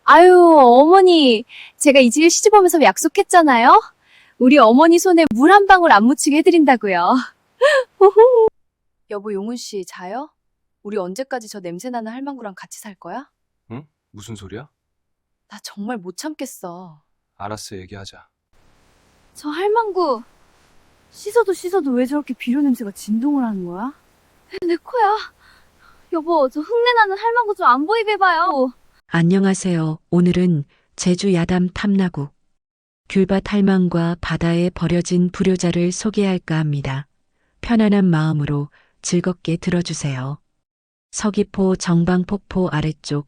아유, 어머니, 제가 이 집에 시집 오면서 약속했잖아요? 우리 어머니 손에 물 한 방울 안 묻히게 해드린다고요. 여보, 용훈 씨, 자요? 우리 언제까지 저 냄새나는 할망구랑 같이 살 거야? 응? 무슨 소리야? 나 정말 못 참겠어. 알았어, 얘기하자. 저 할망구, 씻어도 왜 저렇게 비료 냄새가 진동을 하는 거야? 내 코야. 여보, 저 흙내나는 할망구 좀 안 보이게 해봐요. 안녕하세요. 오늘은 제주 야담 탐나국 귤밭 할망과 바다에 버려진 불효자를 소개할까 합니다. 편안한 마음으로 즐겁게 들어주세요. 서귀포 정방폭포 아래쪽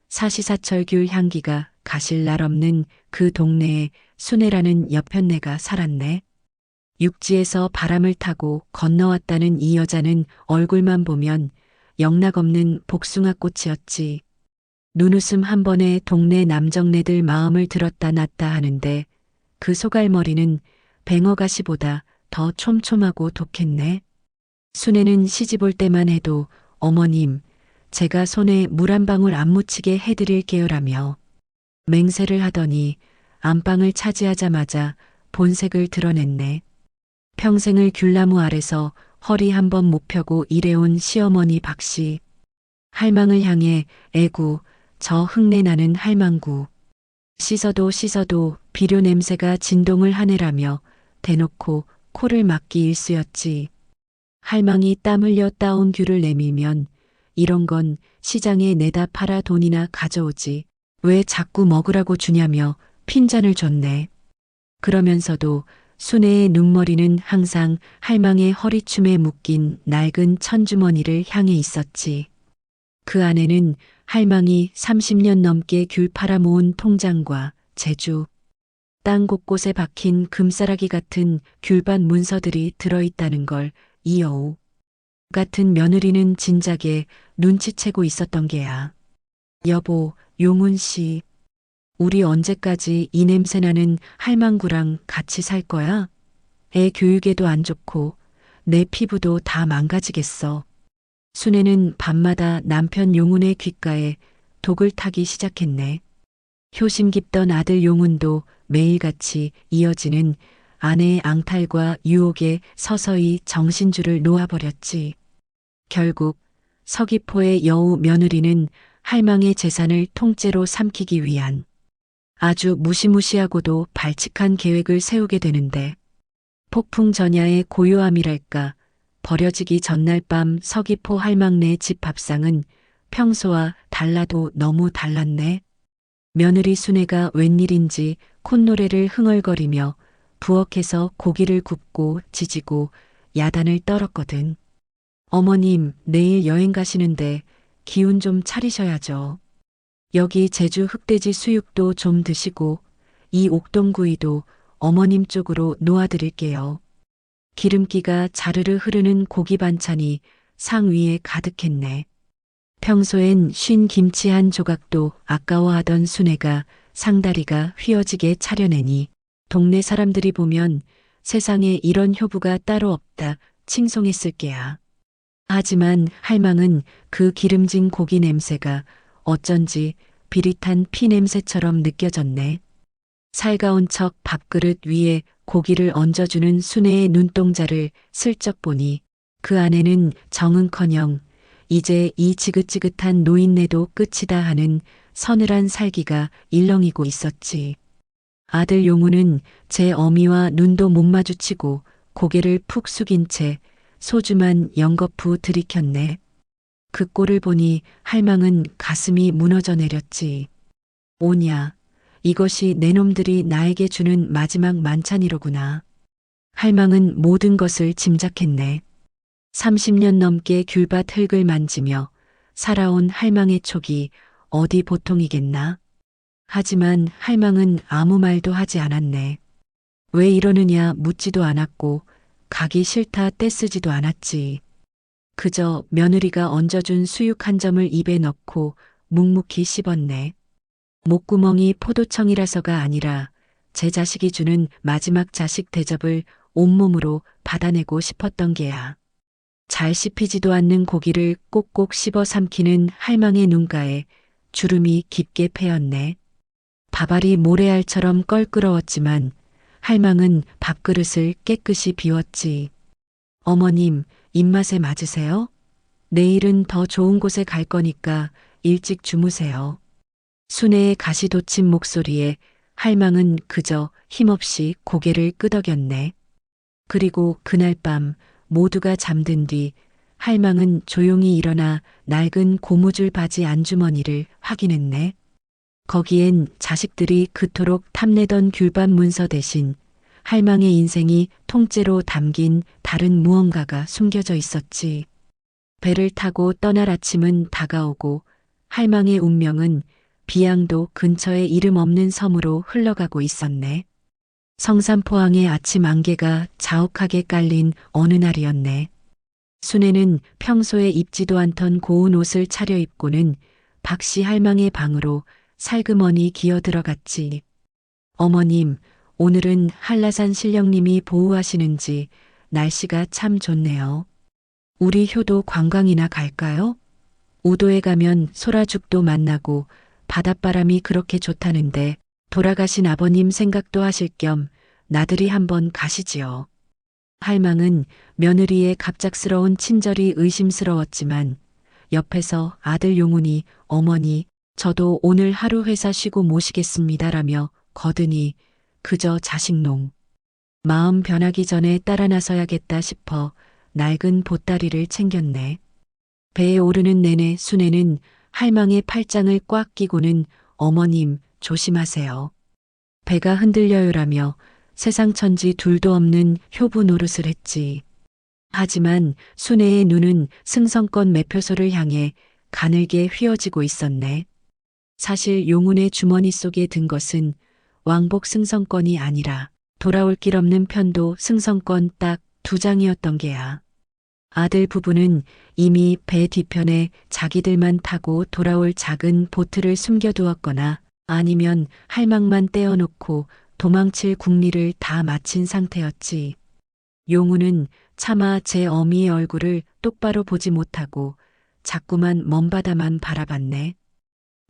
사시사철 귤 향기가 가실 날 없는 그 동네에 순애라는 여편네가 살았네. 육지에서 바람을 타고 건너왔다는 이 여자는 얼굴만 보면 영락없는 복숭아꽃이었지. 눈웃음 한 번에 동네 남정네들 마음을 들었다 놨다 하는데 그 소갈머리는 뱅어가시보다 더 촘촘하고 독했네. 순애는 시집 올 때만 해도 어머님, 제가 손에 물 한 방울 안 묻히게 해드릴게요라며 맹세를 하더니 안방을 차지하자마자 본색을 드러냈네. 평생을 귤나무 아래서 허리 한 번 못 펴고 일해온 시어머니 박씨. 할망을 향해 애구, 저 흙내나는 할망구. 씻어도 비료 냄새가 진동을 하네라며 대놓고 코를 막기 일쑤였지. 할망이 땀 흘려 따온 귤을 내밀면 이런 건 시장에 내다 팔아 돈이나 가져오지. 왜 자꾸 먹으라고 주냐며 핀잔을 줬네. 그러면서도 순애의 눈머리는 항상 할망의 허리춤에 묶인 낡은 천주머니를 향해 있었지. 그 안에는 할망이 30년 넘게 귤 팔아 모은 통장과 제주, 땅 곳곳에 박힌 금싸라기 같은 귤밭 문서들이 들어있다는 걸 이 여우 같은 며느리는 진작에 눈치채고 있었던 게야. 여보, 용훈 씨, 우리 언제까지 이 냄새나는 할망구랑 같이 살 거야? 애 교육에도 안 좋고 내 피부도 다 망가지겠어. 순애는 밤마다 남편 용훈의 귓가에 독을 타기 시작했네. 효심 깊던 아들 용훈도 매일같이 이어지는 아내의 앙탈과 유혹에 서서히 정신줄을 놓아버렸지. 결국 서귀포의 여우 며느리는 할망의 재산을 통째로 삼키기 위한 아주 무시무시하고도 발칙한 계획을 세우게 되는데 폭풍 전야의 고요함이랄까 버려지기 전날 밤 서귀포 할망네 집 밥상은 평소와 달라도 너무 달랐네. 며느리 순애가 웬일인지 콧노래를 흥얼거리며 부엌에서 고기를 굽고 지지고 야단을 떨었거든. 어머님, 내일 여행 가시는데 기운 좀 차리셔야죠. 여기 제주 흑돼지 수육도 좀 드시고 이 옥동구이도 어머님 쪽으로 놓아드릴게요. 기름기가 자르르 흐르는 고기 반찬이 상 위에 가득했네. 평소엔 쉰 김치 한 조각도 아까워하던 순애가 상다리가 휘어지게 차려내니 동네 사람들이 보면 세상에 이런 효부가 따로 없다 칭송했을 게야. 하지만 할망은 그 기름진 고기 냄새가 어쩐지 비릿한 피 냄새처럼 느껴졌네. 살가운 척 밥그릇 위에 고기를 얹어주는 순애의 눈동자를 슬쩍 보니 그 안에는 정은커녕 이제 이 지긋지긋한 노인네도 끝이다 하는 서늘한 살기가 일렁이고 있었지. 아들 용우는 제 어미와 눈도 못 마주치고 고개를 푹 숙인 채 소주만 연거푸 들이켰네. 그 꼴을 보니 할망은 가슴이 무너져 내렸지. 오냐, 이것이 내 놈들이 나에게 주는 마지막 만찬이로구나. 할망은 모든 것을 짐작했네. 30년 넘게 귤밭 흙을 만지며 살아온 할망의 촉이 어디 보통이겠나. 하지만 할망은 아무 말도 하지 않았네. 왜 이러느냐 묻지도 않았고 가기 싫다 떼쓰지도 않았지. 그저 며느리가 얹어준 수육 한 점을 입에 넣고 묵묵히 씹었네. 목구멍이 포도청이라서가 아니라 제 자식이 주는 마지막 자식 대접을 온몸으로 받아내고 싶었던 게야. 잘 씹히지도 않는 고기를 꼭꼭 씹어 삼키는 할망의 눈가에 주름이 깊게 패였네. 밥알이 모래알처럼 껄끄러웠지만 할망은 밥그릇을 깨끗이 비웠지. 어머님, 입맛에 맞으세요? 내일은 더 좋은 곳에 갈 거니까 일찍 주무세요. 순애의 가시 돋친 목소리에 할망은 그저 힘없이 고개를 끄덕였네. 그리고 그날 밤 모두가 잠든 뒤 할망은 조용히 일어나 낡은 고무줄 바지 안주머니를 확인했네. 거기엔 자식들이 그토록 탐내던 귤밥 문서 대신 할망의 인생이 통째로 담긴 다른 무언가가 숨겨져 있었지. 배를 타고 떠날 아침은 다가오고 할망의 운명은 비양도 근처의 이름 없는 섬으로 흘러가고 있었네. 성산포항의 아침 안개가 자욱하게 깔린 어느 날이었네. 순애는 평소에 입지도 않던 고운 옷을 차려입고는 박씨 할망의 방으로 살그머니 기어 들어갔지. 어머님, 오늘은 한라산 신령님이 보호하시는지 날씨가 참 좋네요. 우리 효도 관광이나 갈까요? 우도에 가면 소라죽도 만나고 바닷바람이 그렇게 좋다는데 돌아가신 아버님 생각도 하실 겸 나들이 한번 가시지요. 할망은 며느리의 갑작스러운 친절이 의심스러웠지만 옆에서 아들 용훈이 어머니 저도 오늘 하루 회사 쉬고 모시겠습니다라며 거드니 그저 자식농. 마음 변하기 전에 따라 나서야겠다 싶어 낡은 보따리를 챙겼네. 배에 오르는 내내 순애는 할망의 팔짱을 꽉 끼고는 어머님 조심하세요. 배가 흔들려요라며 세상 천지 둘도 없는 효부 노릇을 했지. 하지만 순애의 눈은 승성권 매표소를 향해 가늘게 휘어지고 있었네. 사실 용훈의 주머니 속에 든 것은 왕복 승성권이 아니라 돌아올 길 없는 편도 승성권 딱 2장이었던 게야. 아들 부부는 이미 배 뒤편에 자기들만 타고 돌아올 작은 보트를 숨겨두었거나 아니면 할망만 떼어놓고 도망칠 궁리를 다 마친 상태였지. 용훈은 차마 제 어미의 얼굴을 똑바로 보지 못하고 자꾸만 먼바다만 바라봤네.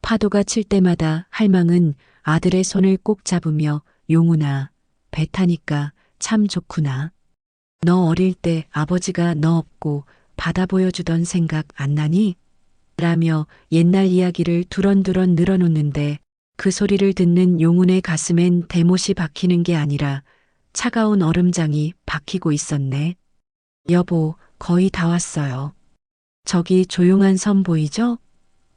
파도가 칠 때마다 할망은 아들의 손을 꼭 잡으며 용훈아, 배 타니까 참 좋구나. 너 어릴 때 아버지가 너 업고 바다 보여주던 생각 안 나니? 라며 옛날 이야기를 두런두런 늘어놓는데 그 소리를 듣는 용훈의 가슴엔 대못이 박히는 게 아니라 차가운 얼음장이 박히고 있었네. 여보, 거의 다 왔어요. 저기 조용한 섬 보이죠?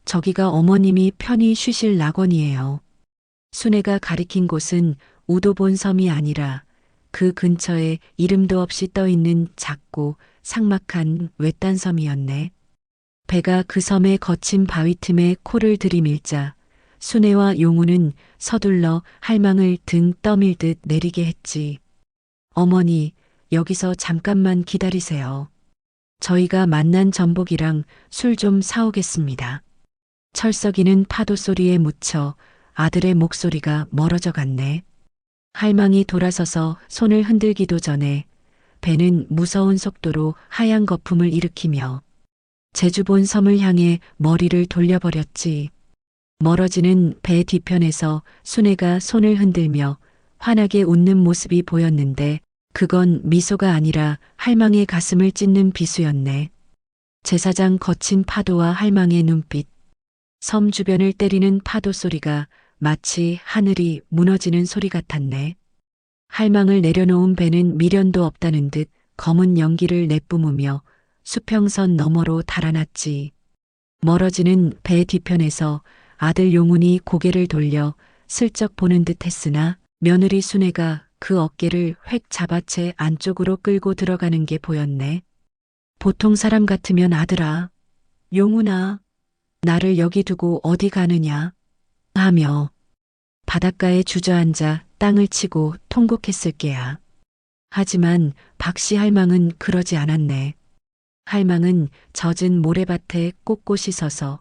저기가 어머님이 편히 쉬실 낙원이에요. 순애가 가리킨 곳은 우도본 섬이 아니라 그 근처에 이름도 없이 떠있는 작고 삭막한 외딴 섬이었네. 배가 그 섬의 거친 바위 틈에 코를 들이밀자 순애와 용훈은 서둘러 할망을 등 떠밀듯 내리게 했지. 어머니, 여기서 잠깐만 기다리세요. 저희가 만난 전복이랑 술 좀 사오겠습니다. 철썩이는 파도 소리에 묻혀 아들의 목소리가 멀어져 갔네. 할망이 돌아서서 손을 흔들기도 전에 배는 무서운 속도로 하얀 거품을 일으키며 제주본 섬을 향해 머리를 돌려버렸지. 멀어지는 배 뒤편에서 순애가 손을 흔들며 환하게 웃는 모습이 보였는데 그건 미소가 아니라 할망의 가슴을 찢는 비수였네. 제사장 거친 파도와 할망의 눈빛, 섬 주변을 때리는 파도 소리가 마치 하늘이 무너지는 소리 같았네. 할망을 내려놓은 배는 미련도 없다는 듯 검은 연기를 내뿜으며 수평선 너머로 달아났지. 멀어지는 배 뒤편에서 아들 용훈이 고개를 돌려 슬쩍 보는 듯 했으나 며느리 순애가 그 어깨를 획 잡아채 안쪽으로 끌고 들어가는 게 보였네. 보통 사람 같으면 아들아, 용훈아, 나를 여기 두고 어디 가느냐 하며 바닷가에 주저앉아 땅을 치고 통곡했을 게야. 하지만 박씨 할망은 그러지 않았네. 할망은 젖은 모래밭에 꼿꼿이 서서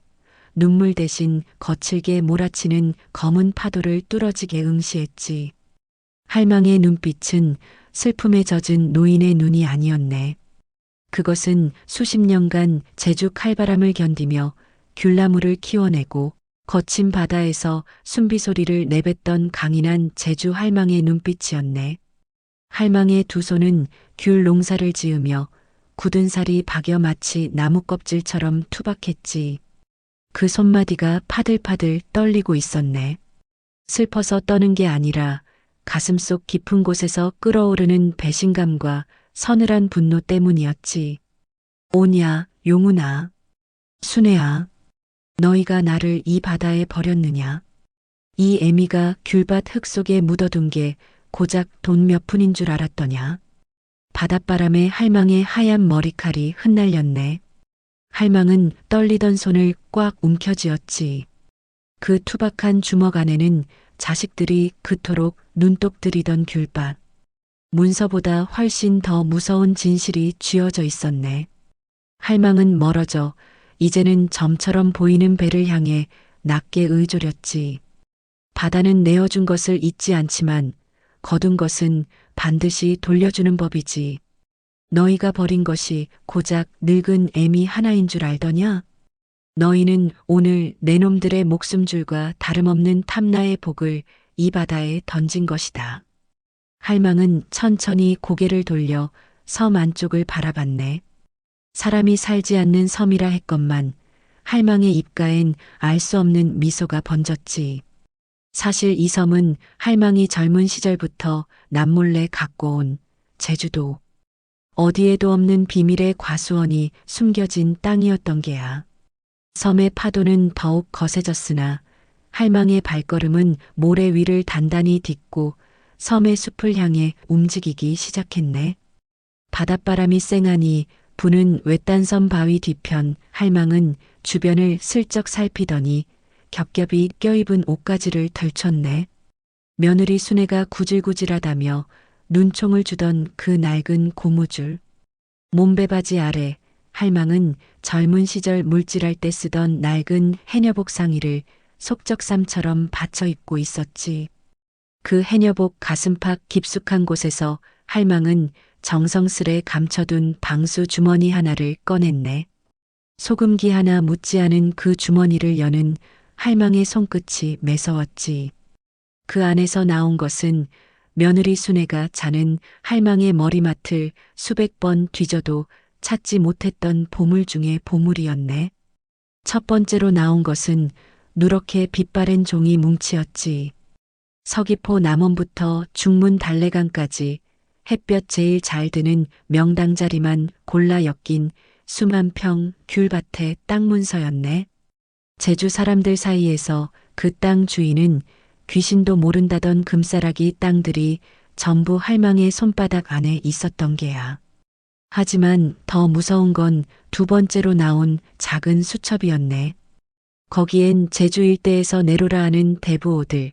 눈물 대신 거칠게 몰아치는 검은 파도를 뚫어지게 응시했지. 할망의 눈빛은 슬픔에 젖은 노인의 눈이 아니었네. 그것은 수십 년간 제주 칼바람을 견디며 귤나무를 키워내고 거친 바다에서 숨비 소리를 내뱉던 강인한 제주 할망의 눈빛이었네. 할망의 두 손은 귤 농사를 지으며 굳은 살이 박여 마치 나무 껍질처럼 투박했지. 그 손마디가 파들파들 떨리고 있었네. 슬퍼서 떠는 게 아니라 가슴속 깊은 곳에서 끓어오르는 배신감과 서늘한 분노 때문이었지. 오냐, 용훈아, 순애야, 너희가 나를 이 바다에 버렸느냐? 이 애미가 귤밭 흙 속에 묻어둔 게 고작 돈 몇 푼인 줄 알았더냐? 바닷바람에 할망의 하얀 머리칼이 흩날렸네. 할망은 떨리던 손을 꽉 움켜쥐었지. 그 투박한 주먹 안에는 자식들이 그토록 눈독 들이던 귤밭. 문서보다 훨씬 더 무서운 진실이 쥐어져 있었네. 할망은 멀어져 이제는 점처럼 보이는 배를 향해 낮게 의조렸지. 바다는 내어준 것을 잊지 않지만 거둔 것은 반드시 돌려주는 법이지. 너희가 버린 것이 고작 늙은 애미 하나인 줄 알더냐? 너희는 오늘 내 놈들의 목숨줄과 다름없는 탐나의 복을 이 바다에 던진 것이다. 할망은 천천히 고개를 돌려 섬 안쪽을 바라봤네. 사람이 살지 않는 섬이라 했건만 할망의 입가엔 알 수 없는 미소가 번졌지. 사실 이 섬은 할망이 젊은 시절부터 남몰래 갖고 온 제주도. 어디에도 없는 비밀의 과수원이 숨겨진 땅이었던 게야. 섬의 파도는 더욱 거세졌으나 할망의 발걸음은 모래 위를 단단히 딛고 섬의 숲을 향해 움직이기 시작했네. 바닷바람이 쌩하니 부는 외딴섬 바위 뒤편 할망은 주변을 슬쩍 살피더니 겹겹이 껴입은 옷가지를 덜쳤네. 며느리 순애가 구질구질하다며 눈총을 주던 그 낡은 고무줄. 몸베바지 아래 할망은 젊은 시절 물질할 때 쓰던 낡은 해녀복 상의를 속적삼처럼 받쳐 입고 있었지. 그 해녀복 가슴팍 깊숙한 곳에서 할망은 정성스레 감춰둔 방수 주머니 하나를 꺼냈네. 소금기 하나 묻지 않은 그 주머니를 여는 할망의 손끝이 매서웠지. 그 안에서 나온 것은 며느리 순애가 자는 할망의 머리맡을 수백 번 뒤져도 찾지 못했던 보물 중의 보물이었네. 첫 번째로 나온 것은 누렇게 빛바랜 종이 뭉치였지. 서귀포 남원부터 중문 달래강까지 햇볕 제일 잘 드는 명당 자리만 골라 엮인 수만 평 귤밭의 땅 문서였네. 제주 사람들 사이에서 그 땅 주인은 귀신도 모른다던 금싸라기 땅들이 전부 할망의 손바닥 안에 있었던 게야. 하지만 더 무서운 건 두 번째로 나온 작은 수첩이었네. 거기엔 제주 일대에서 내로라 하는 대부호들,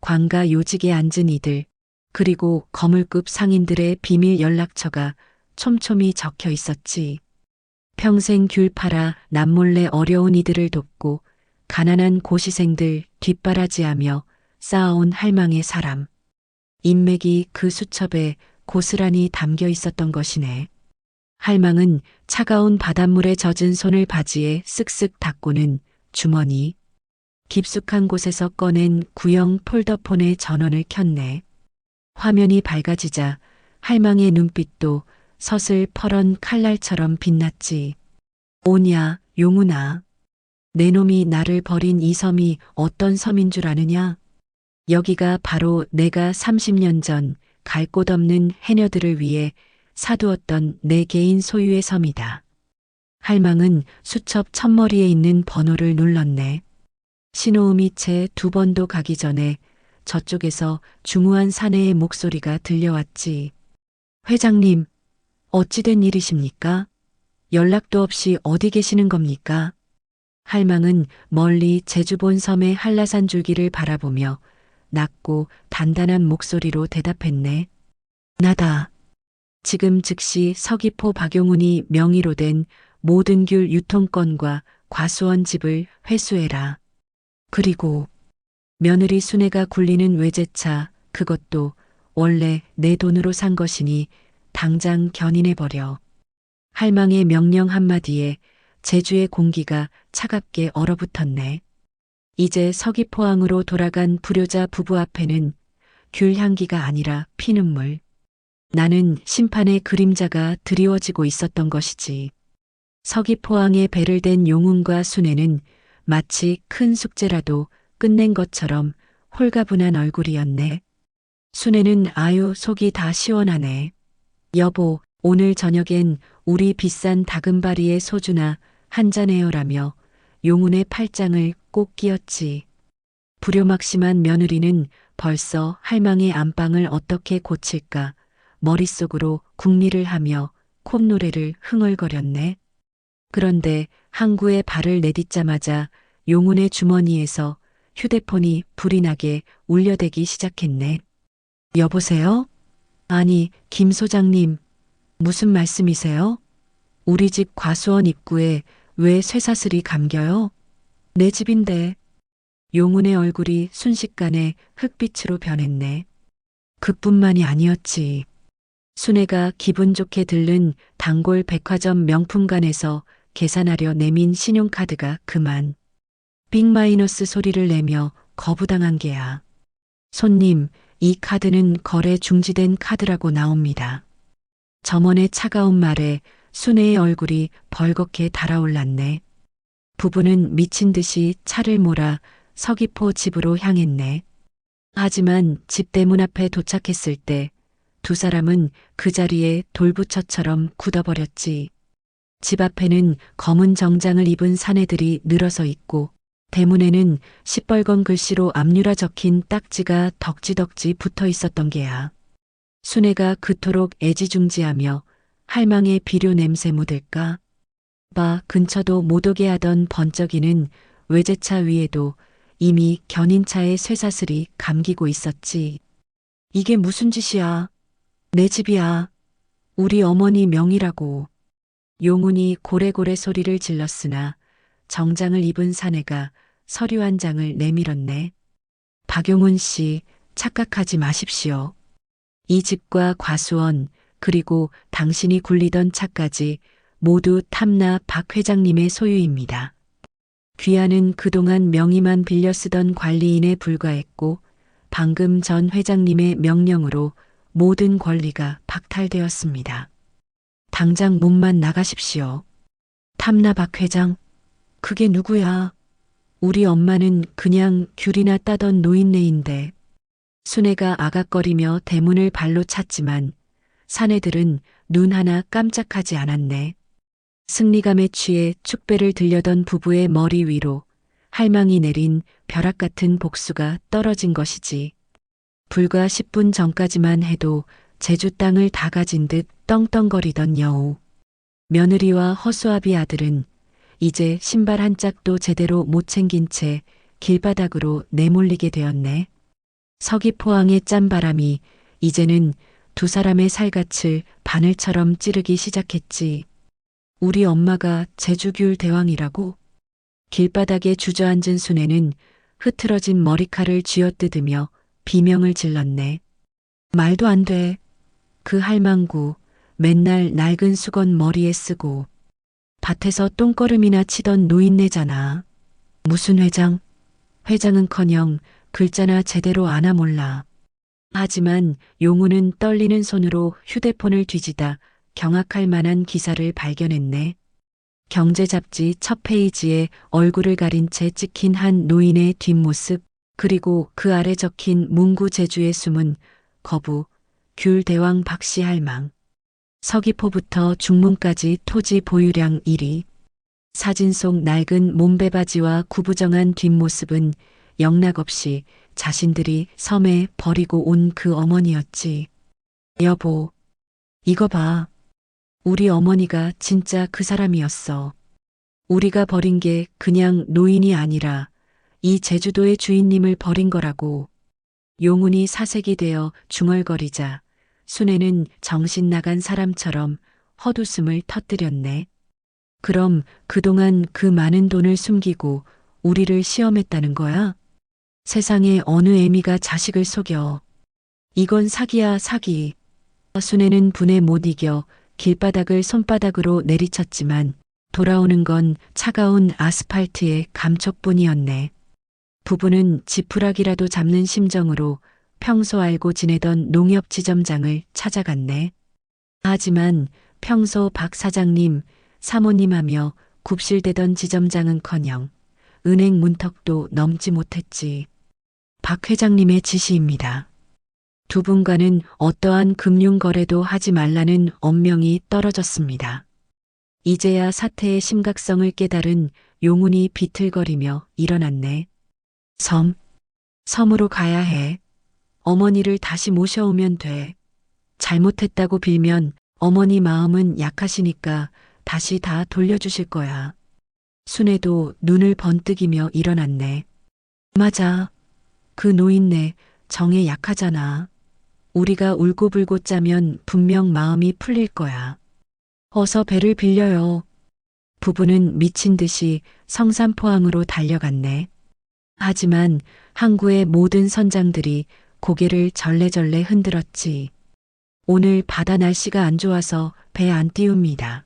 관가 요직에 앉은 이들, 그리고 거물급 상인들의 비밀 연락처가 촘촘히 적혀 있었지. 평생 귤 팔아 남몰래 어려운 이들을 돕고 가난한 고시생들 뒷바라지하며 쌓아온 할망의 사람. 인맥이 그 수첩에 고스란히 담겨 있었던 것이네. 할망은 차가운 바닷물에 젖은 손을 바지에 쓱쓱 닦고는 주머니, 깊숙한 곳에서 꺼낸 구형 폴더폰의 전원을 켰네. 화면이 밝아지자 할망의 눈빛도 서슬퍼런 칼날처럼 빛났지. 오냐, 용훈아. 내 놈이 나를 버린 이 섬이 어떤 섬인 줄 아느냐? 여기가 바로 내가 30년 전 갈 곳 없는 해녀들을 위해 사두었던 내 개인 소유의 섬이다. 할망은 수첩 첫머리에 있는 번호를 눌렀네. 신호음이 채 두 번도 가기 전에 저쪽에서 중후한 사내의 목소리가 들려왔지. 회장님, 어찌된 일이십니까? 연락도 없이 어디 계시는 겁니까? 할망은 멀리 제주본 섬의 한라산 줄기를 바라보며 낮고 단단한 목소리로 대답했네. 나다. 지금 즉시 서귀포 박용훈이 명의로 된 모든 귤 유통권과 과수원 집을 회수해라. 그리고 며느리 순애가 굴리는 외제차, 그것도 원래 내 돈으로 산 것이니 당장 견인해버려. 할망의 명령 한마디에 제주의 공기가 차갑게 얼어붙었네. 이제 서귀포항으로 돌아간 불효자 부부 앞에는 귤 향기가 아니라 피눈물. 나는 심판의 그림자가 드리워지고 있었던 것이지. 서귀포항에 배를 댄 용운과 순애는 마치 큰 숙제라도 끝낸 것처럼 홀가분한 얼굴이었네. 순애는 아유 속이 다 시원하네. 여보, 오늘 저녁엔 우리 비싼 다금바리의 소주나 한잔해요라며 용운의 팔짱을 꼭 끼었지. 불효막심한 며느리는 벌써 할망의 안방을 어떻게 고칠까 머릿속으로 궁리를 하며 콧노래를 흥얼거렸네. 그런데 항구에 발을 내딛자마자 용운의 주머니에서 휴대폰이 불이 나게 울려대기 시작했네. 여보세요? 아니, 김 소장님, 무슨 말씀이세요? 우리 집 과수원 입구에 왜 쇠사슬이 감겨요? 내 집인데. 용운의 얼굴이 순식간에 흑빛으로 변했네. 그뿐만이 아니었지. 순애가 기분 좋게 들른 단골 백화점 명품관에서 계산하려 내민 신용카드가 그만 빅 마이너스 소리를 내며 거부당한 게야. 손님, 이 카드는 거래 중지된 카드라고 나옵니다. 점원의 차가운 말에 순애의 얼굴이 벌겋게 달아올랐네. 부부는 미친 듯이 차를 몰아 서귀포 집으로 향했네. 하지만 집 대문 앞에 도착했을 때 두 사람은 그 자리에 돌부처처럼 굳어버렸지. 집 앞에는 검은 정장을 입은 사내들이 늘어서 있고 대문에는 시뻘건 글씨로 압류라 적힌 딱지가 덕지덕지 붙어 있었던 게야. 순애가 그토록 애지중지하며 할망의 비료 냄새 묻을까 봐 근처도 못 오게 하던 번쩍이는 외제차 위에도 이미 견인차의 쇠사슬이 감기고 있었지. 이게 무슨 짓이야? 내 집이야. 우리 어머니 명의라고. 용운이 고래고래 소리를 질렀으나 정장을 입은 사내가 서류 한 장을 내밀었네. 박용훈 씨, 착각하지 마십시오. 이 집과 과수원, 그리고 당신이 굴리던 차까지 모두 탐나 박 회장님의 소유입니다. 귀하는 그동안 명의만 빌려 쓰던 관리인에 불과했고 방금 전 회장님의 명령으로 모든 권리가 박탈되었습니다. 당장 몸만 나가십시오. 탐나 박 회장? 그게 누구야? 우리 엄마는 그냥 귤이나 따던 노인네인데. 순애가 아각거리며 대문을 발로 찼지만 사내들은 눈 하나 깜짝하지 않았네. 승리감에 취해 축배를 들려던 부부의 머리 위로 할망이 내린 벼락 같은 복수가 떨어진 것이지. 불과 10분 전까지만 해도 제주 땅을 다 가진 듯 떵떵거리던 여우. 며느리와 허수아비 아들은 이제 신발 한 짝도 제대로 못 챙긴 채 길바닥으로 내몰리게 되었네. 서귀포항의 짠바람이 이제는 두 사람의 살갗을 바늘처럼 찌르기 시작했지. 우리 엄마가 제주귤 대왕이라고? 길바닥에 주저앉은 순애는 흐트러진 머리칼을 쥐어뜯으며 비명을 질렀네. 말도 안 돼. 그 할망구 맨날 낡은 수건 머리에 쓰고 밭에서 똥걸음이나 치던 노인네잖아. 무슨 회장? 회장은커녕 글자나 제대로 아나 몰라. 하지만 용우는 떨리는 손으로 휴대폰을 뒤지다 경악할 만한 기사를 발견했네. 경제 잡지 첫 페이지에 얼굴을 가린 채 찍힌 한 노인의 뒷모습, 그리고 그 아래 적힌 문구 제주에 숨은 거부, 귤 대왕 박씨 할망. 서귀포부터 중문까지 토지 보유량 1위. 사진 속 낡은 몸배바지와 구부정한 뒷모습은 영락없이 자신들이 섬에 버리고 온 그 어머니였지. 여보, 이거 봐. 우리 어머니가 진짜 그 사람이었어. 우리가 버린 게 그냥 노인이 아니라 이 제주도의 주인님을 버린 거라고. 용운이 사색이 되어 중얼거리자 순애는 정신 나간 사람처럼 헛웃음을 터뜨렸네. 그럼 그동안 그 많은 돈을 숨기고 우리를 시험했다는 거야? 세상에 어느 애미가 자식을 속여. 이건 사기야, 사기. 순애는 분에 못 이겨 길바닥을 손바닥으로 내리쳤지만 돌아오는 건 차가운 아스팔트의 감촉뿐이었네. 부부는 지푸라기라도 잡는 심정으로 평소 알고 지내던 농협 지점장을 찾아갔네. 하지만 평소 박 사장님, 사모님 하며 굽실대던 지점장은커녕 은행 문턱도 넘지 못했지. 박 회장님의 지시입니다. 두 분과는 어떠한 금융거래도 하지 말라는 엄명이 떨어졌습니다. 이제야 사태의 심각성을 깨달은 용운이 비틀거리며 일어났네. 섬으로 가야 해. 어머니를 다시 모셔오면 돼. 잘못했다고 빌면 어머니 마음은 약하시니까 다시 다 돌려주실 거야. 순애도 눈을 번뜩이며 일어났네. 맞아. 그 노인네 정에 약하잖아. 우리가 울고불고 짜면 분명 마음이 풀릴 거야. 어서 배를 빌려요. 부부는 미친 듯이 성산포항으로 달려갔네. 하지만 항구의 모든 선장들이 고개를 절레절레 흔들었지. 오늘 바다 날씨가 안 좋아서 배 안 띄웁니다.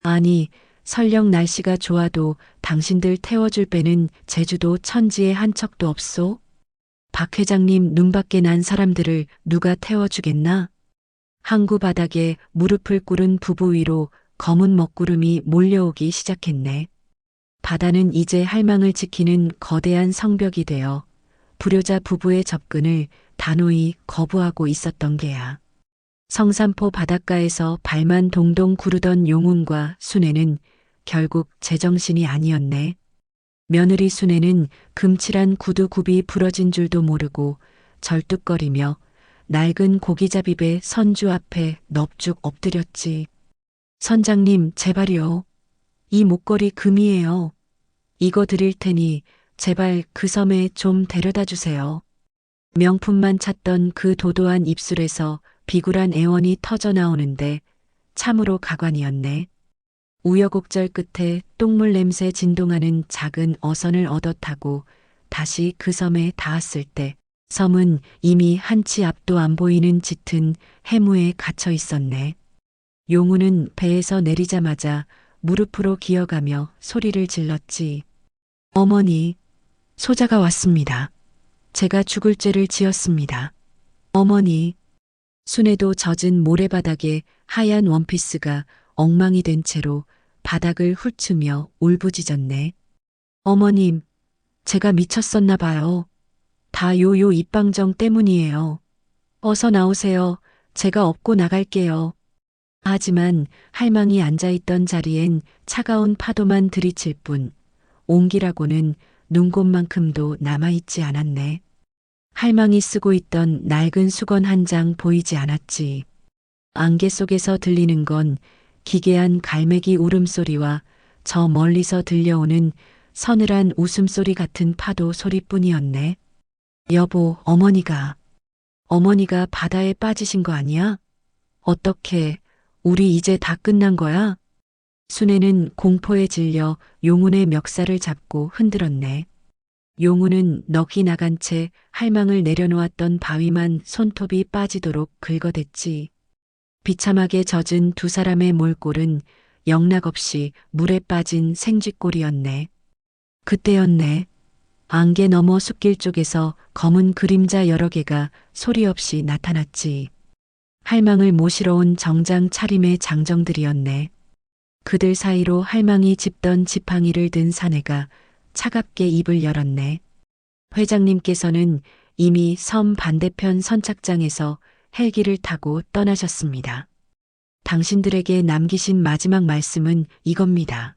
아니, 설령 날씨가 좋아도 당신들 태워줄 배는 제주도 천지에 한 척도 없소? 박 회장님 눈밖에 난 사람들을 누가 태워주겠나? 항구 바닥에 무릎을 꿇은 부부 위로 검은 먹구름이 몰려오기 시작했네. 바다는 이제 할망을 지키는 거대한 성벽이 되어 불효자 부부의 접근을 단호히 거부하고 있었던 게야. 성산포 바닷가에서 발만 동동 구르던 용운과 순애는 결국 제정신이 아니었네. 며느리 순애는 금칠한 구두굽이 부러진 줄도 모르고 절뚝거리며 낡은 고기잡이배 선주 앞에 넙죽 엎드렸지. 선장님, 제발요. 이 목걸이 금이에요. 이거 드릴 테니 제발 그 섬에 좀 데려다 주세요. 명품만 찾던 그 도도한 입술에서 비굴한 애원이 터져 나오는데 참으로 가관이었네. 우여곡절 끝에 똥물 냄새 진동하는 작은 어선을 얻어 타고 다시 그 섬에 닿았을 때 섬은 이미 한치 앞도 안 보이는 짙은 해무에 갇혀 있었네. 용우는 배에서 내리자마자 무릎으로 기어가며 소리를 질렀지. 어머니, 소자가 왔습니다. 제가 죽을 죄를 지었습니다. 어머니. 순애도 젖은 모래바닥에 하얀 원피스가 엉망이 된 채로 바닥을 훑으며 울부짖었네. 어머님, 제가 미쳤었나 봐요. 다 요요 입방정 때문이에요. 어서 나오세요. 제가 업고 나갈게요. 하지만 할망이 앉아있던 자리엔 차가운 파도만 들이칠 뿐 온기라고는 눈곱만큼도 남아있지 않았네. 할망이 쓰고 있던 낡은 수건 한 장 보이지 않았지. 안개 속에서 들리는 건 기괴한 갈매기 울음소리와 저 멀리서 들려오는 서늘한 웃음소리 같은 파도 소리뿐이었네. 여보, 어머니가 바다에 빠지신 거 아니야? 어떻게, 우리 이제 다 끝난 거야? 순애는 공포에 질려 용운의 멱살을 잡고 흔들었네. 용우는 넋이 나간 채 할망을 내려놓았던 바위만 손톱이 빠지도록 긁어댔지. 비참하게 젖은 두 사람의 몰골은 영락없이 물에 빠진 생쥐꼴이었네. 그때였네. 안개 너머 숲길 쪽에서 검은 그림자 여러 개가 소리 없이 나타났지. 할망을 모시러 온 정장 차림의 장정들이었네. 그들 사이로 할망이 짚던 지팡이를 든 사내가 차갑게 입을 열었네. 회장님께서는 이미 섬 반대편 선착장에서 헬기를 타고 떠나셨습니다. 당신들에게 남기신 마지막 말씀은 이겁니다.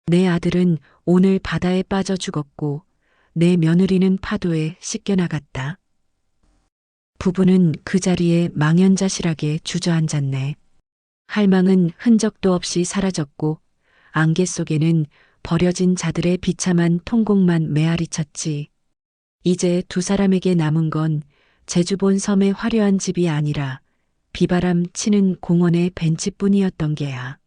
내 아들은 오늘 바다에 빠져 죽었고 내 며느리는 파도에 씻겨나갔다. 부부는 그 자리에 망연자실하게 주저앉았네. 할망은 흔적도 없이 사라졌고 안개 속에는 버려진 자들의 비참한 통곡만 메아리쳤지. 이제 두 사람에게 남은 건 제주본 섬의 화려한 집이 아니라 비바람 치는 공원의 벤치뿐이었던 게야.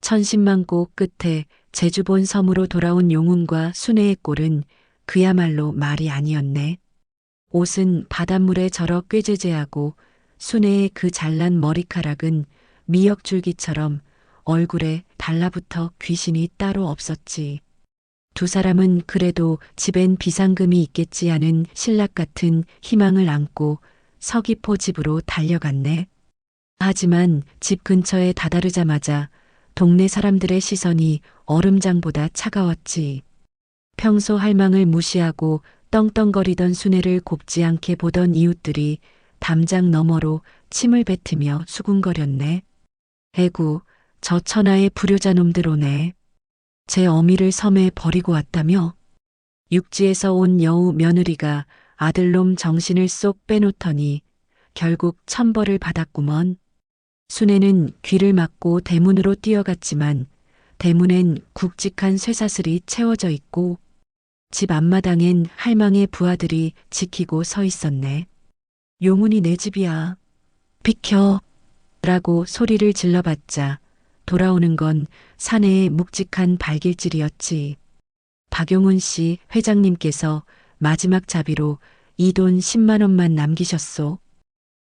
천신만고 끝에 제주본 섬으로 돌아온 용운과 순애의 꼴은 그야말로 말이 아니었네. 옷은 바닷물에 절어 꾀제제하고 순애의 그 잘난 머리카락은 미역줄기처럼 얼굴에 달라붙어 귀신이 따로 없었지. 두 사람은 그래도 집엔 비상금이 있겠지 하는 신락 같은 희망을 안고 서귀포 집으로 달려갔네. 하지만 집 근처에 다다르자마자 동네 사람들의 시선이 얼음장보다 차가웠지. 평소 할망을 무시하고 떵떵거리던 순애를 곱지 않게 보던 이웃들이 담장 너머로 침을 뱉으며 수군거렸네. 에구, 저 천하의 불효자 놈들 오네. 제 어미를 섬에 버리고 왔다며? 육지에서 온 여우 며느리가 아들놈 정신을 쏙 빼놓더니 결국 천벌을 받았구먼. 순애는 귀를 막고 대문으로 뛰어갔지만 대문엔 굵직한 쇠사슬이 채워져 있고 집 앞마당엔 할망의 부하들이 지키고 서 있었네. 용훈이 내 집이야. 비켜! 라고 소리를 질러봤자 돌아오는 건 사내의 묵직한 발길질이었지. 박용훈 씨 회장님께서 마지막 자비로 이 돈 10만 원만 남기셨소.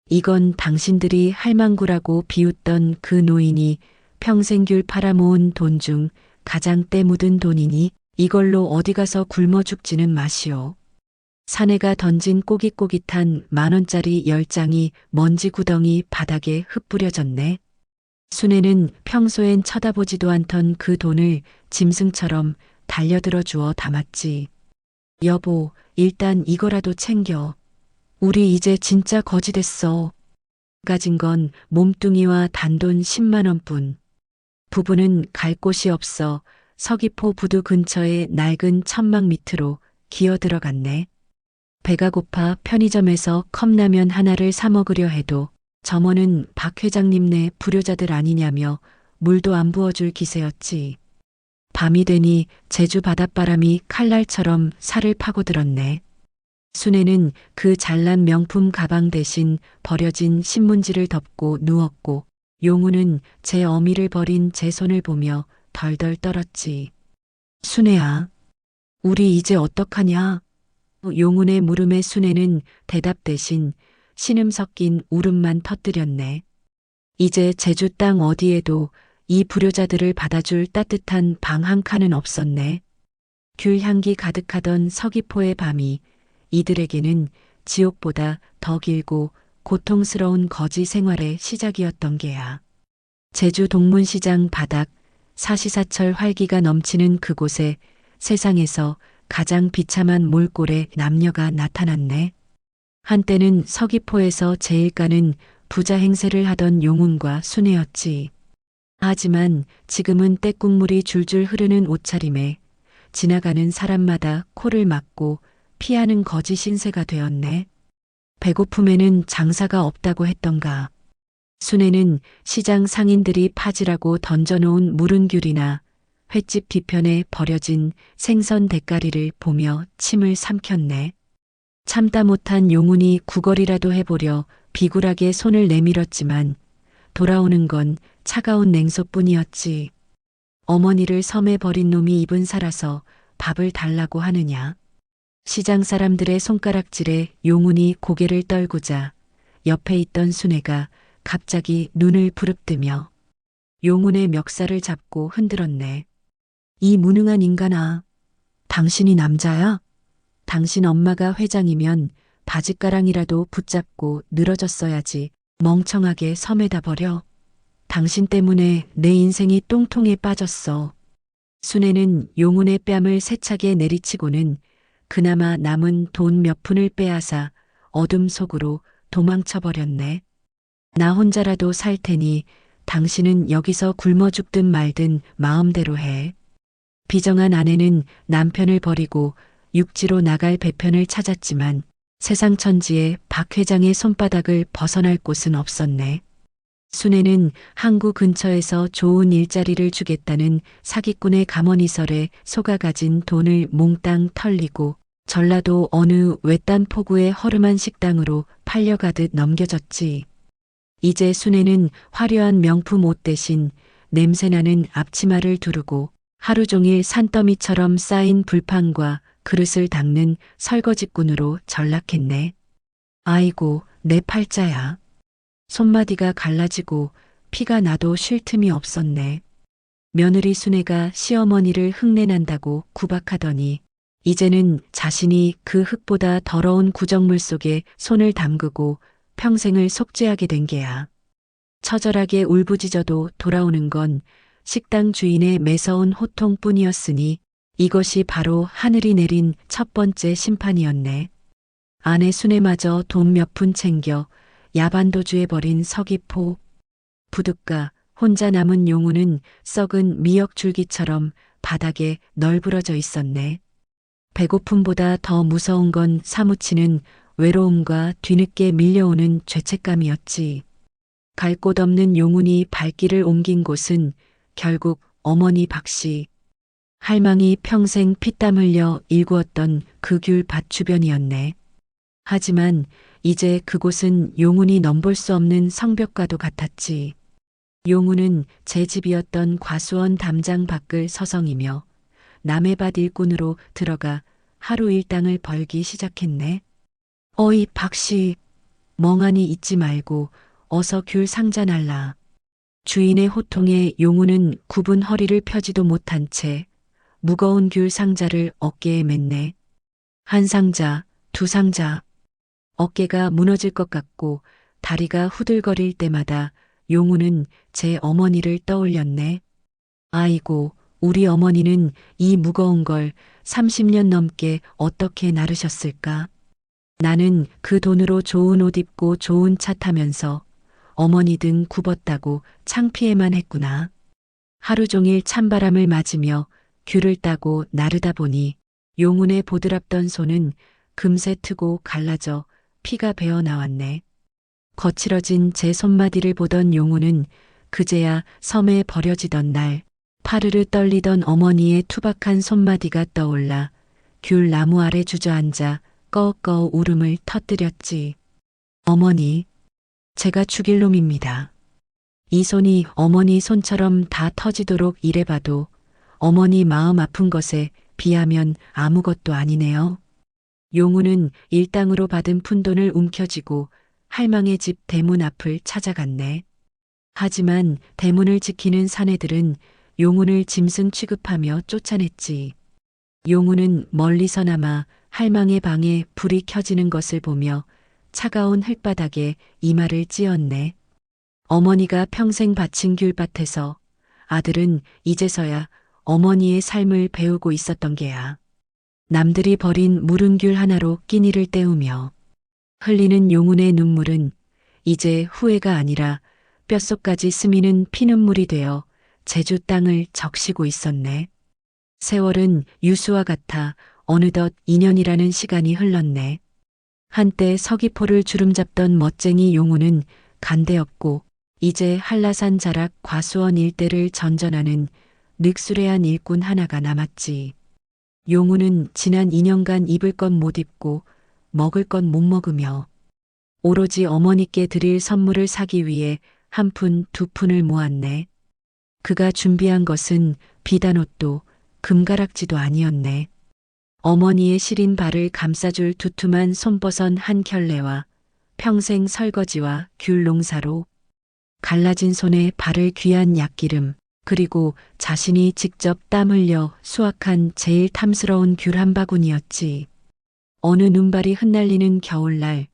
이건 당신들이 할망구라고 비웃던 그 노인이 평생귤 팔아모은 돈 중 가장 때 묻은 돈이니 이걸로 어디 가서 굶어 죽지는 마시오. 사내가 던진 꼬깃꼬깃한 10,000원짜리 10장이 먼지 구덩이 바닥에 흩뿌려졌네. 순애는 평소엔 쳐다보지도 않던 그 돈을 짐승처럼 달려들어 주어 담았지. 여보, 일단 이거라도 챙겨. 우리 이제 진짜 거지 됐어. 가진 건 몸뚱이와 단돈 10만 원뿐. 부부는 갈 곳이 없어 서귀포 부두 근처의 낡은 천막 밑으로 기어 들어갔네. 배가 고파 편의점에서 컵라면 하나를 사 먹으려 해도 점원은 박 회장님네 불효자들 아니냐며 물도 안 부어줄 기세였지. 밤이 되니 제주 바닷바람이 칼날처럼 살을 파고들었네. 순애는 그 잘난 명품 가방 대신 버려진 신문지를 덮고 누웠고 용우는 제 어미를 버린 제 손을 보며 덜덜 떨었지. 순애야, 우리 이제 어떡하냐? 용운의 물음에 순애는 대답 대신 신음 섞인 울음만 터뜨렸네. 이제 제주 땅 어디에도 이 불효자들을 받아줄 따뜻한 방 한 칸은 없었네. 귤 향기 가득하던 서귀포의 밤이 이들에게는 지옥보다 더 길고 고통스러운 거지 생활의 시작이었던 게야. 제주 동문시장 바닥 사시사철 활기가 넘치는 그곳에 세상에서 가장 비참한 몰골의 남녀가 나타났네. 한때는 서귀포에서 제일가는 부자 행세를 하던 용훈과 순애였지. 하지만 지금은 떼국물이 줄줄 흐르는 옷차림에 지나가는 사람마다 코를 막고 피하는 거지 신세가 되었네. 배고픔에는 장사가 없다고 했던가. 순애는 시장 상인들이 파지라고 던져놓은 무른 귤이나 횟집 뒤편에 버려진 생선 대가리를 보며 침을 삼켰네. 참다 못한 용훈이 구걸이라도 해보려 비굴하게 손을 내밀었지만 돌아오는 건 차가운 냉소뿐이었지. 어머니를 섬에 버린 놈이 입은 살아서 밥을 달라고 하느냐. 시장 사람들의 손가락질에 용훈이 고개를 떨구자 옆에 있던 순애가 갑자기 눈을 부릅뜨며 용훈의 멱살을 잡고 흔들었네. 이 무능한 인간아, 당신이 남자야? 당신 엄마가 회장이면 바짓가랑이라도 붙잡고 늘어졌어야지 멍청하게 섬에다 버려. 당신 때문에 내 인생이 똥통에 빠졌어. 순애는 용훈의 뺨을 세차게 내리치고는 그나마 남은 돈 몇 푼을 빼앗아 어둠 속으로 도망쳐버렸네. 나 혼자라도 살 테니 당신은 여기서 굶어 죽든 말든 마음대로 해. 비정한 아내는 남편을 버리고 육지로 나갈 배편을 찾았지만 세상 천지에 박 회장의 손바닥을 벗어날 곳은 없었네. 순애는 항구 근처에서 좋은 일자리를 주겠다는 사기꾼의 감언이설에 속아 가진 돈을 몽땅 털리고 전라도 어느 외딴 포구의 허름한 식당으로 팔려가듯 넘겨졌지. 이제 순애는 화려한 명품 옷 대신 냄새나는 앞치마를 두르고 하루 종일 산더미처럼 쌓인 불판과 그릇을 닦는 설거지꾼으로 전락했네. 아이고, 내 팔자야. 손마디가 갈라지고 피가 나도 쉴 틈이 없었네. 며느리 순애가 시어머니를 흙내난다고 구박하더니 이제는 자신이 그 흙보다 더러운 구정물 속에 손을 담그고 평생을 속죄하게 된 게야. 처절하게 울부짖어도 돌아오는 건 식당 주인의 매서운 호통뿐이었으니 이것이 바로 하늘이 내린 첫 번째 심판이었네. 아내 순애마저 돈 몇 푼 챙겨 야반도주에 버린 서귀포. 부둣가 혼자 남은 용우는 썩은 미역 줄기처럼 바닥에 널브러져 있었네. 배고픔보다 더 무서운 건 사무치는 외로움과 뒤늦게 밀려오는 죄책감이었지. 갈 곳 없는 용운이 발길을 옮긴 곳은 결국 어머니 박씨. 할망이 평생 피땀 흘려 일구었던 그 귤 밭 주변이었네. 하지만 이제 그곳은 용운이 넘볼 수 없는 성벽과도 같았지. 용운은 제 집이었던 과수원 담장 밖을 서성이며 남의 밭 일꾼으로 들어가 하루 일당을 벌기 시작했네. 어이 박씨, 멍하니 있지 말고 어서 귤 상자 날라. 주인의 호통에 용우는 굽은 허리를 펴지도 못한 채 무거운 귤 상자를 어깨에 맸네. 한 상자, 두 상자. 어깨가 무너질 것 같고 다리가 후들거릴 때마다 용우는 제 어머니를 떠올렸네. 아이고, 우리 어머니는 이 무거운 걸 30년 넘게 어떻게 나르셨을까? 나는 그 돈으로 좋은 옷 입고 좋은 차 타면서 어머니 등 굽었다고 창피해만 했구나. 하루 종일 찬바람을 맞으며 귤을 따고 나르다 보니 용운의 보드랍던 손은 금세 트고 갈라져 피가 배어 나왔네. 거칠어진 제 손마디를 보던 용운은 그제야 섬에 버려지던 날 파르르 떨리던 어머니의 투박한 손마디가 떠올라 귤 나무 아래 주저앉아 꺼꺼 울음을 터뜨렸지. 어머니, 제가 죽일 놈입니다. 이 손이 어머니 손처럼 다 터지도록 일해봐도 어머니 마음 아픈 것에 비하면 아무것도 아니네요. 용우는 일당으로 받은 푼돈을 움켜쥐고 할망의 집 대문 앞을 찾아갔네. 하지만 대문을 지키는 사내들은 용운을 짐승 취급하며 쫓아냈지. 용우는 멀리서나마 할망의 방에 불이 켜지는 것을 보며 차가운 흙바닥에 이마를 찧었네. 어머니가 평생 바친 귤밭에서 아들은 이제서야 어머니의 삶을 배우고 있었던 게야. 남들이 버린 무른 귤 하나로 끼니를 때우며 흘리는 용운의 눈물은 이제 후회가 아니라 뼛속까지 스미는 피눈물이 되어 제주 땅을 적시고 있었네. 세월은 유수와 같아 어느덧 2년이라는 시간이 흘렀네. 한때 서귀포를 주름잡던 멋쟁이 용우는 간대없고 이제 한라산 자락 과수원 일대를 전전하는 늑수레한 일꾼 하나가 남았지. 용우는 지난 2년간 입을 것 못 입고 먹을 것 못 먹으며 오로지 어머니께 드릴 선물을 사기 위해 한 푼, 두 푼을 모았네. 그가 준비한 것은 비단옷도 금가락지도 아니었네. 어머니의 시린 발을 감싸줄 두툼한 손버선 한 켤레와 평생 설거지와 귤 농사로 갈라진 손에 바를 귀한 약기름, 그리고 자신이 직접 땀 흘려 수확한 제일 탐스러운 귤 한 바구니였지. 어느 눈발이 흩날리는 겨울날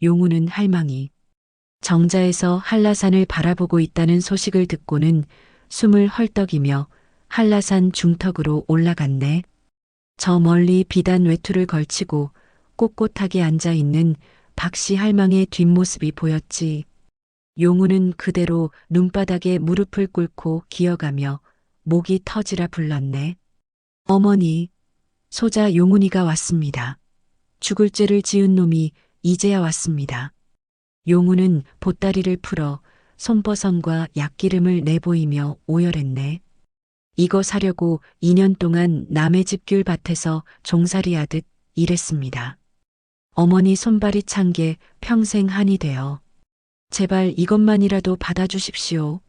용우는 할망이 정자에서 한라산을 바라보고 있다는 소식을 듣고는 숨을 헐떡이며 한라산 중턱으로 올라갔네. 저 멀리 비단 외투를 걸치고 꼿꼿하게 앉아 있는 박씨 할망의 뒷모습이 보였지. 용우는 그대로 눈바닥에 무릎을 꿇고 기어가며 목이 터지라 불렀네. 어머니, 소자 용운이가 왔습니다. 죽을 죄를 지은 놈이 이제야 왔습니다. 용우는 보따리를 풀어 손버선과 약기름을 내보이며 오열했네. 이거 사려고 2년 동안 남의 집 귤 밭에서 종살이하듯 일했습니다. 어머니 손발이 찬 게 평생 한이 되어 제발 이것만이라도 받아주십시오.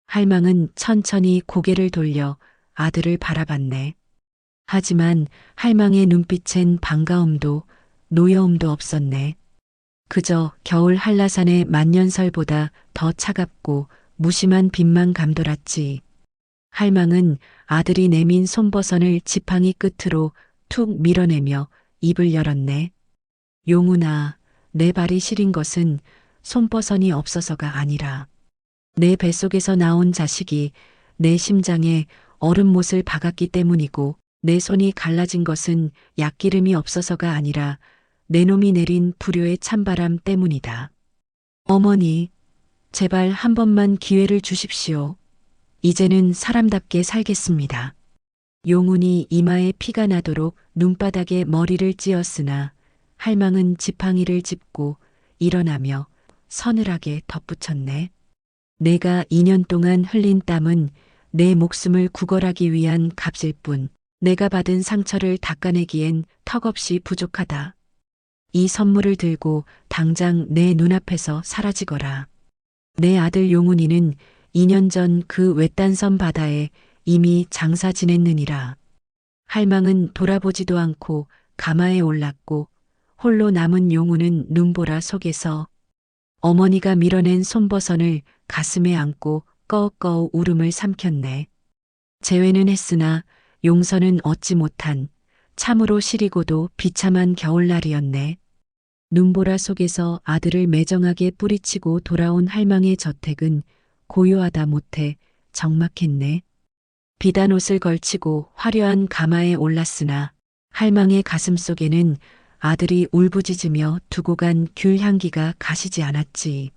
할망은 천천히 고개를 돌려 아들을 바라봤네. 하지만 할망의 눈빛엔 반가움도 노여움도 없었네. 그저 겨울 한라산의 만년설보다 더 차갑고 무심한 빛만 감돌았지. 할망은 아들이 내민 손버선을 지팡이 끝으로 툭 밀어내며 입을 열었네. 용훈아, 내 발이 시린 것은 손버선이 없어서가 아니라 내 뱃속에서 나온 자식이 내 심장에 얼음못을 박았기 때문이고 내 손이 갈라진 것은 약기름이 없어서가 아니라 내 놈이 내린 불효의 찬바람 때문이다. 어머니, 제발 한 번만 기회를 주십시오. 이제는 사람답게 살겠습니다. 용훈이 이마에 피가 나도록 눈바닥에 머리를 찧었으나 할망은 지팡이를 짚고 일어나며 서늘하게 덧붙였네. 내가 2년 동안 흘린 땀은 내 목숨을 구걸하기 위한 값일 뿐 내가 받은 상처를 닦아내기엔 턱없이 부족하다. 이 선물을 들고 당장 내 눈앞에서 사라지거라. 내 아들 용훈이는 2년 전 그 외딴 섬 바다에 이미 장사 지냈느니라. 할망은 돌아보지도 않고 가마에 올랐고 홀로 남은 용훈은 눈보라 속에서 어머니가 밀어낸 손버선을 가슴에 안고 꺼꺼 울음을 삼켰네. 재회는 했으나 용서는 얻지 못한 참으로 시리고도 비참한 겨울날이었네. 눈보라 속에서 아들을 매정하게 뿌리치고 돌아온 할망의 저택은 고요하다 못해 적막했네. 비단 옷을 걸치고 화려한 가마에 올랐으나 할망의 가슴 속에는 아들이 울부짖으며 두고 간 귤 향기가 가시지 않았지.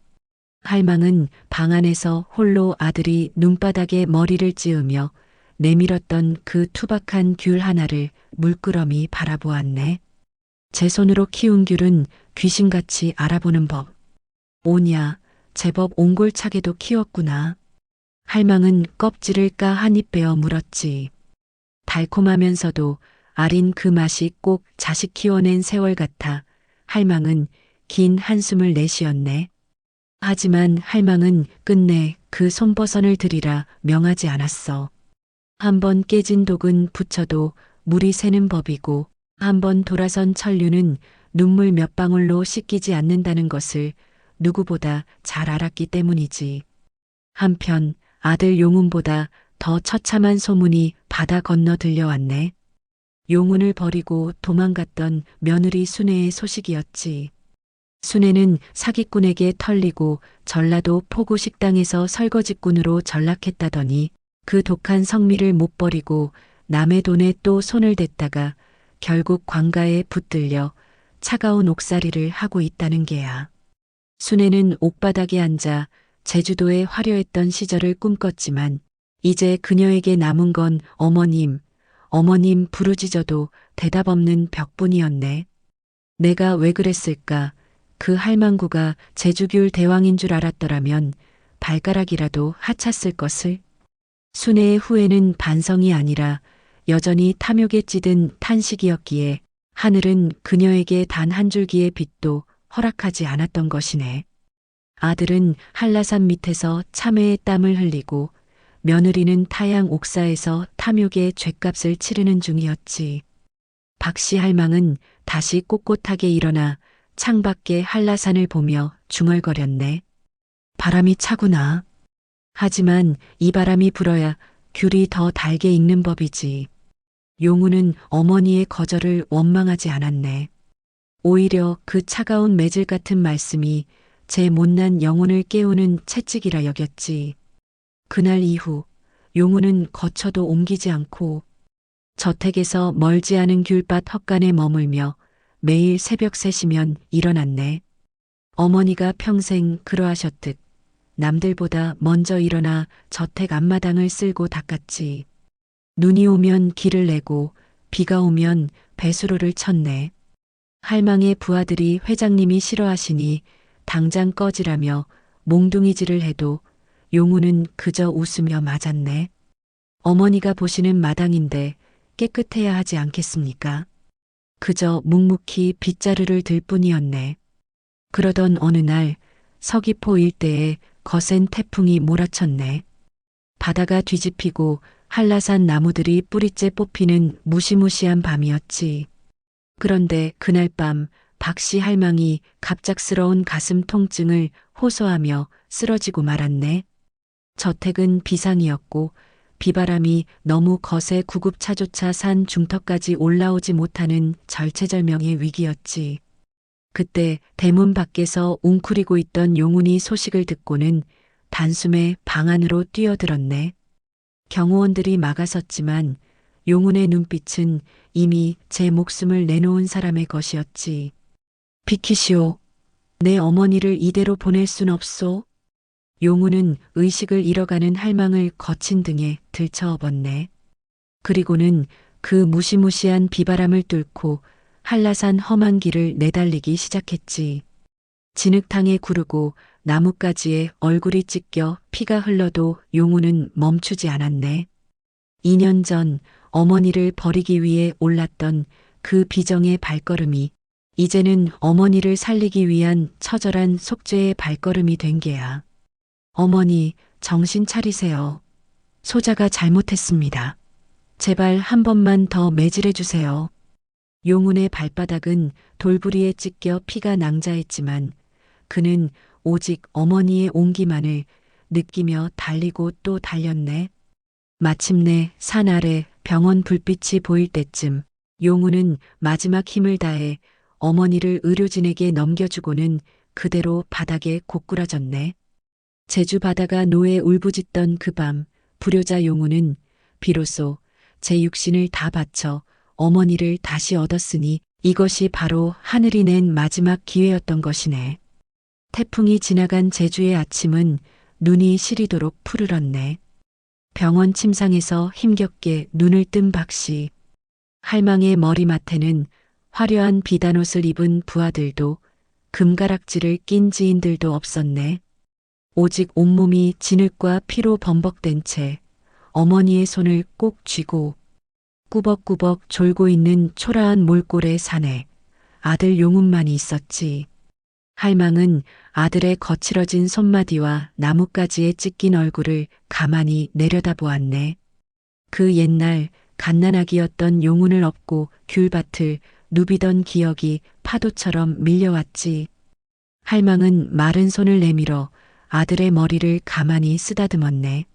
할망은 방 안에서 홀로 아들이 눈바닥에 머리를 찧으며 내밀었던 그 투박한 귤 하나를 물끄러미 바라보았네. 제 손으로 키운 귤은 귀신같이 알아보는 법. 오냐, 제법 옹골차게도 키웠구나. 할망은 껍질을 까 한 입 베어 물었지. 달콤하면서도 아린 그 맛이 꼭 자식 키워낸 세월 같아 할망은 긴 한숨을 내쉬었네. 하지만 할망은 끝내 그 손버선을 들이라 명하지 않았어. 한번 깨진 독은 붙여도 물이 새는 법이고 한번 돌아선 천류는 눈물 몇 방울로 씻기지 않는다는 것을 누구보다 잘 알았기 때문이지. 한편 아들 용훈보다 더 처참한 소문이 바다 건너 들려왔네. 용훈을 버리고 도망갔던 며느리 순애의 소식이었지. 순애는 사기꾼에게 털리고 전라도 포구 식당에서 설거지꾼으로 전락했다더니 그 독한 성미를 못 버리고 남의 돈에 또 손을 댔다가 결국 관가에 붙들려 차가운 옥살이를 하고 있다는 게야. 순애는 옥바닥에 앉아 제주도의 화려했던 시절을 꿈꿨지만 이제 그녀에게 남은 건 어머님, 어머님 부르짖어도 대답 없는 벽뿐이었네. 내가 왜 그랬을까? 그 할망구가 제주귤 대왕인 줄 알았더라면 발가락이라도 하찼을 것을. 순애의 후회는 반성이 아니라 여전히 탐욕에 찌든 탄식이었기에 하늘은 그녀에게 단 한 줄기의 빛도 허락하지 않았던 것이네. 아들은 한라산 밑에서 참회의 땀을 흘리고 며느리는 타양 옥사에서 탐욕의 죗값을 치르는 중이었지. 박씨 할망은 다시 꼿꼿하게 일어나 창밖의 한라산을 보며 중얼거렸네. 바람이 차구나. 하지만 이 바람이 불어야 귤이 더 달게 익는 법이지. 용훈은 어머니의 거절을 원망하지 않았네. 오히려 그 차가운 매질 같은 말씀이 제 못난 영혼을 깨우는 채찍이라 여겼지. 그날 이후 용훈은 거처도 옮기지 않고 저택에서 멀지 않은 귤밭 헛간에 머물며 매일 새벽 3시면 일어났네. 어머니가 평생 그러하셨듯 남들보다 먼저 일어나 저택 앞마당을 쓸고 닦았지. 눈이 오면 길을 내고 비가 오면 배수로를 쳤네. 할망의 부하들이 회장님이 싫어하시니 당장 꺼지라며 몽둥이질을 해도 용훈은 그저 웃으며 맞았네. 어머니가 보시는 마당인데 깨끗해야 하지 않겠습니까? 그저 묵묵히 빗자루를 들 뿐이었네. 그러던 어느 날 서귀포 일대에 거센 태풍이 몰아쳤네. 바다가 뒤집히고 한라산 나무들이 뿌리째 뽑히는 무시무시한 밤이었지. 그런데 그날 밤 박씨 할망이 갑작스러운 가슴 통증을 호소하며 쓰러지고 말았네. 저택은 비상이었고 비바람이 너무 거세 구급차조차 산 중턱까지 올라오지 못하는 절체절명의 위기였지. 그때 대문 밖에서 웅크리고 있던 용운이 소식을 듣고는 단숨에 방 안으로 뛰어들었네. 경호원들이 막아섰지만 용운의 눈빛은 이미 제 목숨을 내놓은 사람의 것이었지. 비키시오. 내 어머니를 이대로 보낼 순 없소. 용운은 의식을 잃어가는 할망을 거친 등에 들쳐업었네. 그리고는 그 무시무시한 비바람을 뚫고 한라산 험한 길을 내달리기 시작했지. 진흙탕에 구르고 나뭇가지에 얼굴이 찢겨 피가 흘러도 용우는 멈추지 않았네. 2년 전 어머니를 버리기 위해 올랐던 그 비정의 발걸음이 이제는 어머니를 살리기 위한 처절한 속죄의 발걸음이 된 게야. 어머니, 정신 차리세요. 소자가 잘못했습니다. 제발 한 번만 더 매질해 주세요. 용운의 발바닥은 돌부리에 찢겨 피가 낭자했지만 그는 오직 어머니의 온기만을 느끼며 달리고 또 달렸네. 마침내 산 아래 병원 불빛이 보일 때쯤 용운은 마지막 힘을 다해 어머니를 의료진에게 넘겨주고는 그대로 바닥에 고꾸라졌네. 제주 바다가 노에 울부짖던 그 밤 불효자 용운은 비로소 제 육신을 다 바쳐 어머니를 다시 얻었으니 이것이 바로 하늘이 낸 마지막 기회였던 것이네. 태풍이 지나간 제주의 아침은 눈이 시리도록 푸르렀네. 병원 침상에서 힘겹게 눈을 뜬 박씨. 할망의 머리맡에는 화려한 비단옷을 입은 부하들도 금가락지를 낀 지인들도 없었네. 오직 온몸이 진흙과 피로 범벅된 채 어머니의 손을 꼭 쥐고 꾸벅꾸벅 졸고 있는 초라한 몰골의 산에 아들 용운만이 있었지. 할망은 아들의 거칠어진 손마디와 나뭇가지에 찢긴 얼굴을 가만히 내려다보았네. 그 옛날 갓난아기였던 용운을 업고 귤밭을 누비던 기억이 파도처럼 밀려왔지. 할망은 마른 손을 내밀어 아들의 머리를 가만히 쓰다듬었네.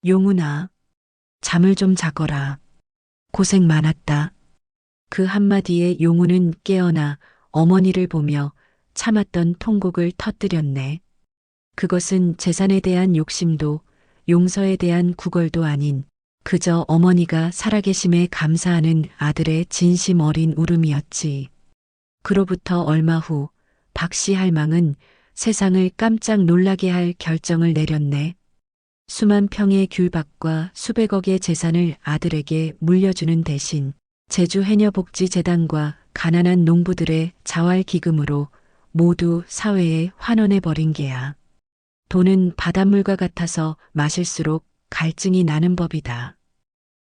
용운아, 잠을 좀 자거라. 고생 많았다. 그 한마디에 용운은 깨어나 어머니를 보며 참았던 통곡을 터뜨렸네. 그것은 재산에 대한 욕심도 용서에 대한 구걸도 아닌 그저 어머니가 살아계심에 감사하는 아들의 진심 어린 울음이었지. 그로부터 얼마 후 박씨 할망은 세상을 깜짝 놀라게 할 결정을 내렸네. 수만 평의 귤밭과 수백억의 재산을 아들에게 물려주는 대신 제주해녀복지재단과 가난한 농부들의 자활기금으로 모두 사회에 환원해버린 게야. 돈은 바닷물과 같아서 마실수록 갈증이 나는 법이다.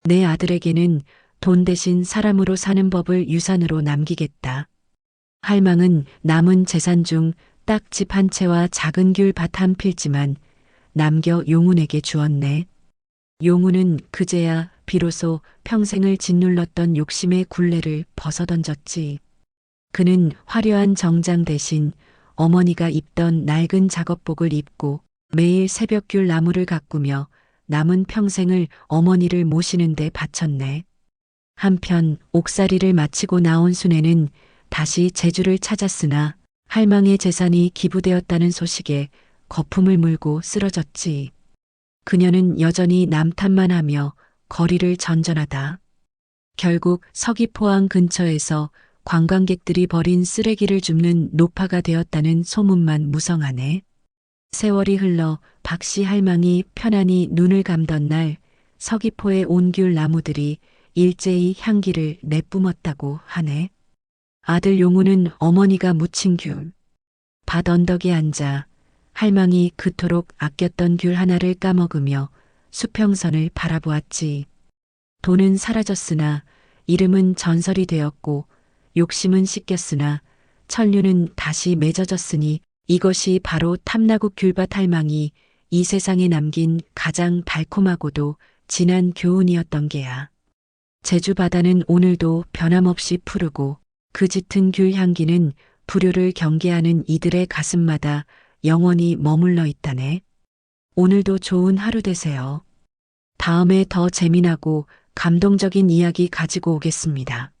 내 아들에게는 돈 대신 사람으로 사는 법을 유산으로 남기겠다. 할망은 남은 재산 중 딱 집 한 채와 작은 귤밭 한 필지만 남겨 용운에게 주었네. 용운은 그제야 비로소 평생을 짓눌렀던 욕심의 굴레를 벗어던졌지. 그는 화려한 정장 대신 어머니가 입던 낡은 작업복을 입고 매일 새벽귤 나무를 가꾸며 남은 평생을 어머니를 모시는 데 바쳤네. 한편 옥살이를 마치고 나온 순애는 다시 제주를 찾았으나 할망의 재산이 기부되었다는 소식에 거품을 물고 쓰러졌지. 그녀는 여전히 남탓만 하며 거리를 전전하다. 결국 서귀포항 근처에서 관광객들이 버린 쓰레기를 줍는 노파가 되었다는 소문만 무성하네. 세월이 흘러 박씨 할망이 편안히 눈을 감던 날 서귀포의 온귤 나무들이 일제히 향기를 내뿜었다고 하네. 아들 용우는 어머니가 묻힌 귤, 밭 언덕에 앉아 할망이 그토록 아꼈던 귤 하나를 까먹으며 수평선을 바라보았지. 돈은 사라졌으나 이름은 전설이 되었고 욕심은 씻겼으나 천류는 다시 맺어졌으니 이것이 바로 탐나국 귤밭 할망이 이 세상에 남긴 가장 달콤하고도 진한 교훈이었던 게야. 제주 바다는 오늘도 변함없이 푸르고 그 짙은 귤 향기는 불효를 경계하는 이들의 가슴마다 영원히 머물러 있다네. 오늘도 좋은 하루 되세요. 다음에 더 재미나고 감동적인 이야기 가지고 오겠습니다.